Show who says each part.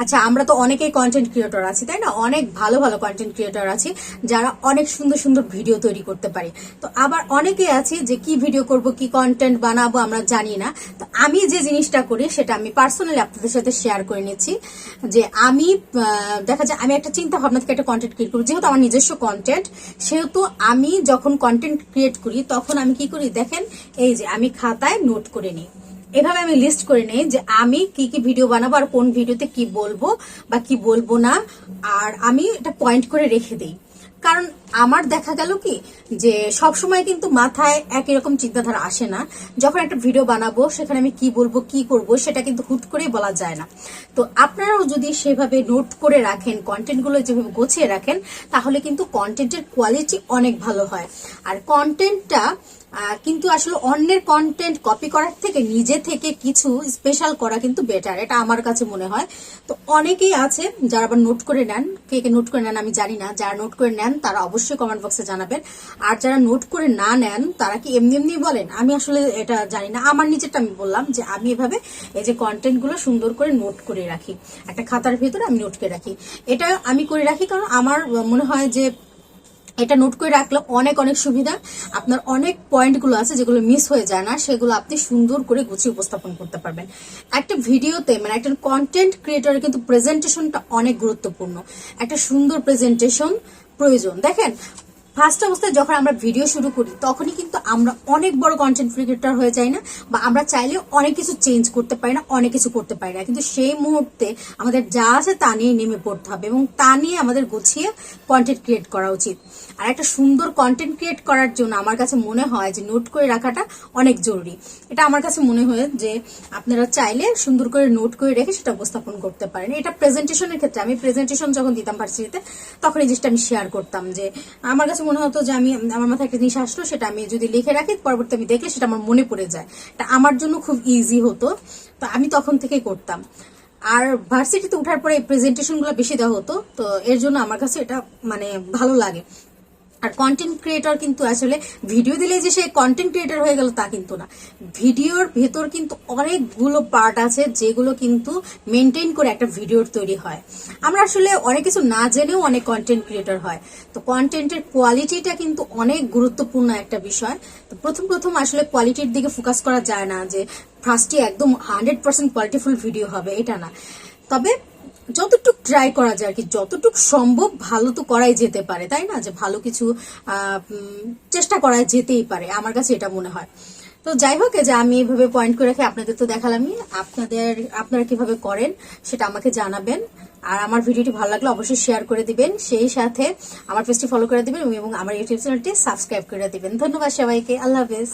Speaker 1: আচ্ছা, আমরা তো অনেকেই কন্টেন্ট ক্রিয়েটর আছি, তাই না? অনেক ভালো ভালো কন্টেন্ট ক্রিয়েটর আছি যারা অনেক সুন্দর সুন্দর ভিডিও তৈরি করতে পারে। তো আবার অনেকেই আছে যে কি ভিডিও করব, কি কন্টেন্ট বানাবো আমরা জানি না। তো আমি যে জিনিসটা করি সেটা আমি পার্সোনালি আপনাদের সাথে শেয়ার করে নিচ্ছি। যে আমি দেখা যায় আমি একটা চিন্তা ভাবনা থেকে একটা কন্টেন্ট ক্রিয়েট করি, যেহেতু আমার নিজস্ব কন্টেন্ট, সেহেতু আমি যখন কন্টেন্ট ক্রিয়েট করি তখন আমি কি করি দেখেন, এই যে আমি খাতায় নোট করে নিই। এভাবে আমি লিস্ট করে নেই যে আমি কি কি ভিডিও বানাবো আর কোন ভিডিওতে কি বলবো বা কি বলবো না, আর আমি এটা পয়েন্ট করে রেখে দিই। কারণ আমার দেখা গেল কি যে সব সময় কিন্তু মাথায় একই রকম চিন্তাধারা আসে না। যখন একটা ভিডিও বানাবো সেখানে আমি কি বলবো কি করব সেটা কিন্তু হুট করে বলা যায় না। তো আপনারাও যদি সেভাবে নোট করে রাখেন, কন্টেন্টগুলো যেভাবে গোছিয়ে রাখেন, তাহলে কিন্তু কন্টেন্টের কোয়ালিটি অনেক ভালো হয়। আর কন্টেন্টটা কিন্তু আসলে অন্যের কন্টেন্ট কপি করার থেকে নিজে থেকে কিছু স্পেশাল করা কিন্তু বেটার, এটা আমার কাছে মনে হয়। তো অনেকেই আছে যারা আবার নোট করে নেন, কে কে নোট করে নেন আমি জানি না। যারা নোট করে নেন তারা অবশ্যই কমেন্ট বক্সে জানাবেন। আর যারা নোট করে না নেন তারা কি এমনি এমনি বলেন, আমি আসলে এটা জানি না। আমার নিজেরটা আমি বললাম যে আমি এভাবে এই যে কন্টেন্ট গুলো সুন্দর করে নোট করে রাখি, একটা খাতার ভেতরে আমি নোট করে রাখি। এটা আমি করে রাখি কারণ আমার মনে হয় যে এটা নোট করে রাখলে অনেক অনেক সুবিধা। আপনার অনেক পয়েন্টগুলো আছে যেগুলো মিস হয়ে যায় না, সেগুলো আপনি সুন্দর করে গুছিয়ে উপস্থাপন করতে পারবেন। একটা ভিডিওতে মানে একটা কন্টেন্ট ক্রিয়েটরের কিন্তু প্রেজেন্টেশনটা অনেক গুরুত্বপূর্ণ। একটা সুন্দর প্রেজেন্টেশন প্রয়োজন। দেখেন, ফার্স্ট অবস্থায় যখন আমরা ভিডিও শুরু করি তখনই কিন্তু আমরা অনেক বড় কন্টেন্ট ক্রিয়েটর হয়ে যাই না, বা আমরা চাইলে অনেক কিছু চেঞ্জ করতে পারি না, অনেক কিছু করতে পারি না। কিন্তু সেই মুহূর্তে আমাদের যা আছে তা নিয়ে নেমে পড়তে হবে এবং তা নিয়ে আমাদের গুছিয়ে কন্টেন্ট ক্রিয়েট করা উচিত। আর একটা সুন্দর কন্টেন্ট ক্রিয়েট করার জন্য আমার কাছে মনে হয় যে নোট করে রাখাটা অনেক জরুরি। এটা আমার কাছে মনে হয় যে আপনারা চাইলে সুন্দর করে নোট করে রেখে সেটা উপস্থাপন করতে পারেন। এটা প্রেজেন্টেশনের ক্ষেত্রে, আমি প্রেজেন্টেশন যখন দিতাম ভার্সিটিতে তখন এই জিনিসটা আমি শেয়ার করতাম যে আমার কাছে মনে হতো যে আমি আমার মাথায় একটা জিনিস আসলো, সেটা আমি যদি লিখে রাখি পরবর্তী আমি দেখলে সেটা আমার মনে পড়ে যায়। এটা আমার জন্য খুব ইজি হতো, তো আমি তখন থেকেই করতাম। আর ভার্সিটিতে উঠার পরে এই প্রেজেন্টেশন গুলো বেশি দেওয়া হতো, তো এর জন্য আমার কাছে এটা মানে ভালো লাগে। আর কন্টেন্ট ক্রিয়েটর কিন্তু আসলে ভিডিও দিলে যে সে কন্টেন্ট ক্রিয়েটর হয়ে গেল তা কিন্তু না। ভিডিওর ভেতর কিন্তু অনেকগুলো পার্ট আছে যেগুলো কিন্তু মেনটেন করে একটা ভিডিওর তৈরি হয়। আমরা আসলে অনেক কিছু না জেনেও অনেক কন্টেন্ট ক্রিয়েটর হয়। তো কন্টেন্টের কোয়ালিটিটা কিন্তু অনেক গুরুত্বপূর্ণ একটা বিষয়। তো প্রথম প্রথম আসলে কোয়ালিটির দিকে ফোকাস করা যায় না যে ফার্স্টে একদম 100% কোয়ালিটিফুল ভিডিও হবে, এটা না। তবে যতটুক ট্রাই করা যায় আর কি, যতটুক সম্ভব ভালো তো করাই যেতে পারে, তাই না? যে ভালো কিছু চেষ্টা করা যেতেই পারে, আমার কাছে এটা মনে হয়। তো যাই হোক, যে আমি এইভাবে পয়েন্ট করে রাখি, আপনাদের তো দেখালামই। আপনারা কিভাবে করেন সেটা আমাকে জানাবেন। আর আমার ভিডিওটি ভালো লাগলে অবশ্যই শেয়ার করে দিবেন, সেই সাথে আমার পেজটি ফলো করে দিবেন এবং আমার ইউটিউব চ্যানেলটি সাবস্ক্রাইব করে দিবেন। ধন্যবাদ সবাইকে, আল্লাহ হাফেজ।